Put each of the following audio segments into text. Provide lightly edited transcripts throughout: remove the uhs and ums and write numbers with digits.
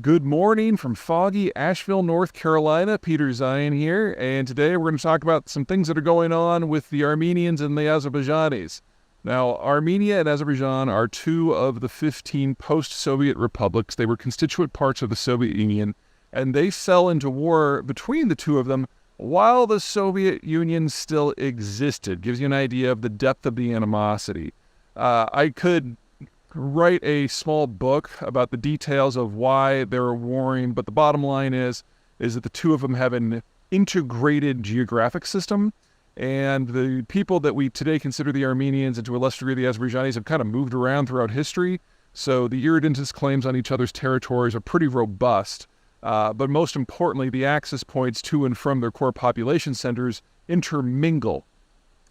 Good morning from foggy Asheville, North Carolina. Peter Zeihan here, and today we're going to talk about some things that are going on with the Armenians and the Azerbaijanis. Now, Armenia and Azerbaijan are two of the 15 post-Soviet republics. They were constituent parts of the Soviet Union, and they fell into war between the two of them while the Soviet Union still existed. Gives you an idea of the depth of the animosity. I could write a small book about the details of why they were warring, but the bottom line is that the two of them have an integrated geographic system, and the people that we today consider the Armenians and to a lesser degree the Azerbaijanis have kind of moved around throughout history, so the irredentist claims on each other's territories are pretty robust, but most importantly, the access points to and from their core population centers intermingle,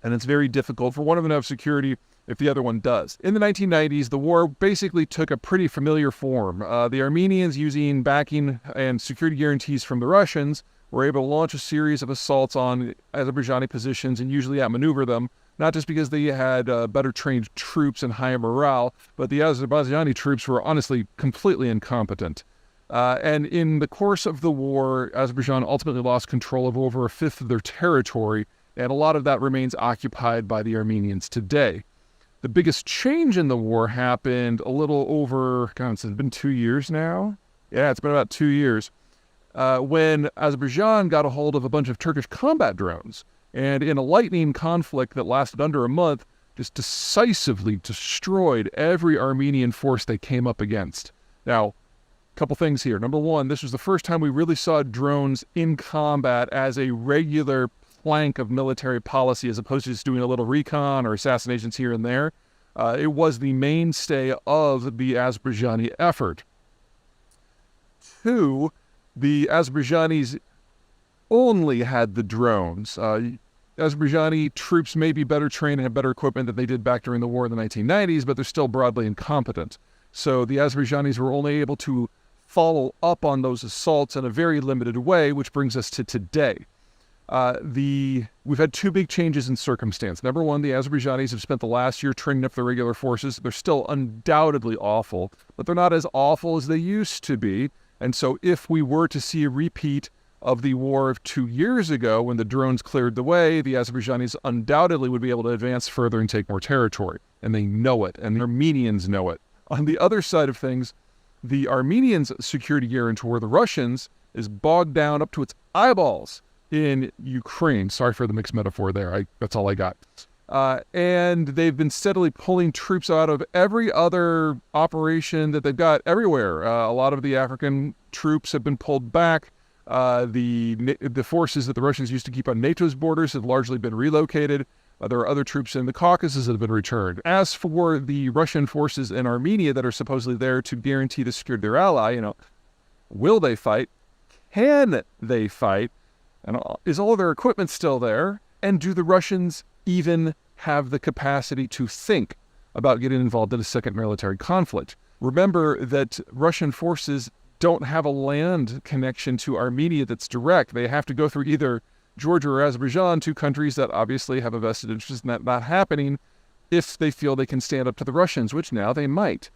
and it's very difficult for one of them to have security if the other one does. In the 1990s, the war basically took a pretty familiar form. The Armenians, using backing and security guarantees from the Russians, were able to launch a series of assaults on Azerbaijani positions and usually outmaneuver them, not just because they had better trained troops and higher morale, but the Azerbaijani troops were honestly completely incompetent. And in the course of the war, Azerbaijan ultimately lost control of over a fifth of their territory, and a lot of that remains occupied by the Armenians today. The biggest change in the war happened a little over, it's been 2 years now? Yeah, it's been about 2 years, when Azerbaijan got a hold of a bunch of Turkish combat drones, and in a lightning conflict that lasted under a month, just decisively destroyed every Armenian force they came up against. Now, a couple things here. Number one, this was the first time we really saw drones in combat as a regular plank of military policy as opposed to just doing a little recon or assassinations here and there. It was the mainstay of the Azerbaijani effort. Two, the Azerbaijanis only had the drones. Azerbaijani troops may be better trained and have better equipment than they did back during the war in the 1990s, but they're still broadly incompetent. So the Azerbaijanis were only able to follow up on those assaults in a very limited way, which brings us to today. We've had two big changes in circumstance. Number one, the Azerbaijanis have spent the last year training up their regular forces. They're still undoubtedly awful, but they're not as awful as they used to be. And so if we were to see a repeat of the war of 2 years ago when the drones cleared the way, the Azerbaijanis undoubtedly would be able to advance further and take more territory. And they know it, and the Armenians know it. On the other side of things, the Armenians' security guarantor, the Russians, is bogged down up to its eyeballs in Ukraine. Sorry for the mixed metaphor there. That's all I got. And they've been steadily pulling troops out of every other operation that they've got everywhere. A lot of the African troops have been pulled back. The forces that the Russians used to keep on NATO's borders have largely been relocated. There are other troops in the Caucasus that have been returned. As for the Russian forces in Armenia that are supposedly there to guarantee the security of their ally, will they fight? Can they fight? And is all of their equipment still there? And do the Russians even have the capacity to think about getting involved in a second military conflict? Remember that Russian forces don't have a land connection to Armenia that's direct. They have to go through either Georgia or Azerbaijan, two countries that obviously have a vested interest in that not happening if they feel they can stand up to the Russians, which now they might.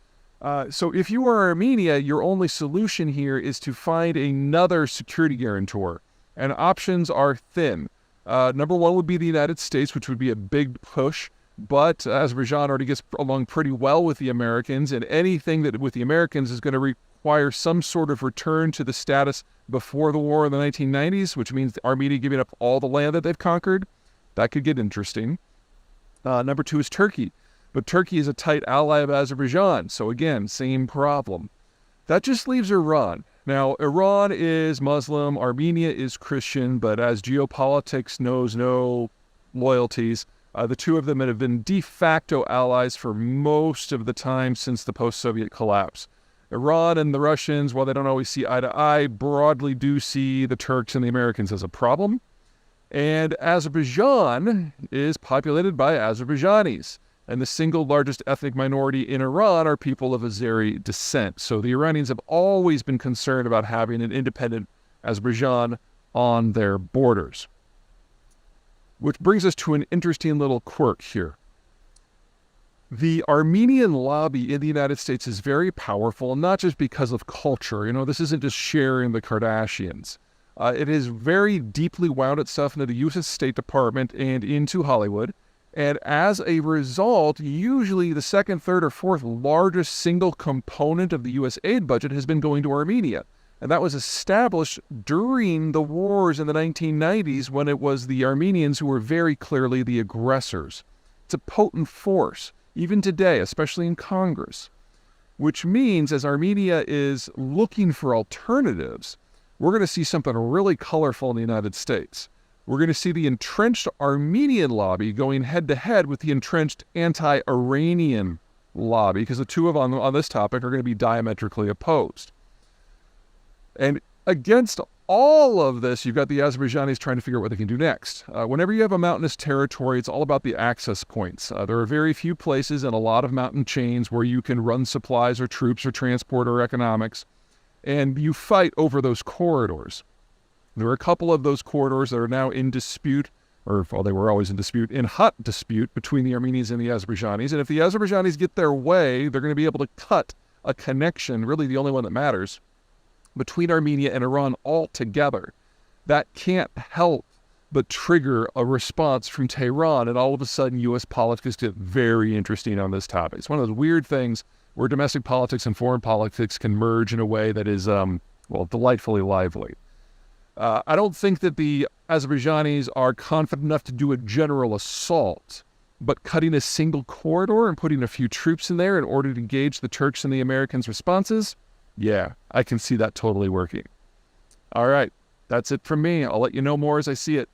So if you are Armenia, your only solution here is to find another security guarantor. And options are thin. Number one would be the United States, which would be a big push, but Azerbaijan already gets along pretty well with the Americans, and anything that with the Americans is going to require some sort of return to the status before the war in the 1990s, which means Armenia giving up all the land that they've conquered. That could get interesting. Number two is Turkey, but Turkey is a tight ally of Azerbaijan, so again, same problem. That just leaves Iran. Now, Iran is Muslim, Armenia is Christian, but as geopolitics knows no loyalties, the two of them have been de facto allies for most of the time since the post-Soviet collapse. Iran and the Russians, while they don't always see eye to eye, broadly do see the Turks and the Americans as a problem. And Azerbaijan is populated by Azerbaijanis. And the single largest ethnic minority in Iran are people of Azeri descent. So the Iranians have always been concerned about having an independent Azerbaijan on their borders. Which brings us to an interesting little quirk here. The Armenian lobby in the United States is very powerful, not just because of culture. This isn't just sharing the Kardashians. It is very deeply wound itself into the U.S. State Department and into Hollywood. And as a result, usually the second, third, or fourth largest single component of the U.S. aid budget has been going to Armenia. And that was established during the wars in the 1990s when it was the Armenians who were very clearly the aggressors. It's a potent force, even today, especially in Congress. Which means as Armenia is looking for alternatives, we're going to see something really colorful in the United States. We're going to see the entrenched Armenian lobby going head-to-head with the entrenched anti-Iranian lobby, because the two of them on this topic are going to be diametrically opposed. And against all of this, you've got the Azerbaijanis trying to figure out what they can do next. Whenever you have a mountainous territory, it's all about the access points. There are very few places in a lot of mountain chains where you can run supplies or troops or transport or economics, and you fight over those corridors. There are a couple of those corridors that are now in dispute, they were always in dispute, in hot dispute between the Armenians and the Azerbaijanis. And if the Azerbaijanis get their way, they're going to be able to cut a connection, really the only one that matters, between Armenia and Iran altogether. That can't help but trigger a response from Tehran, and all of a sudden U.S. politics get very interesting on this topic. It's one of those weird things where domestic politics and foreign politics can merge in a way that is, delightfully lively. I don't think that the Azerbaijanis are confident enough to do a general assault, but cutting a single corridor and putting a few troops in there in order to gauge the Turks and the Americans' responses, yeah, I can see that totally working. All right, that's it from me. I'll let you know more as I see it.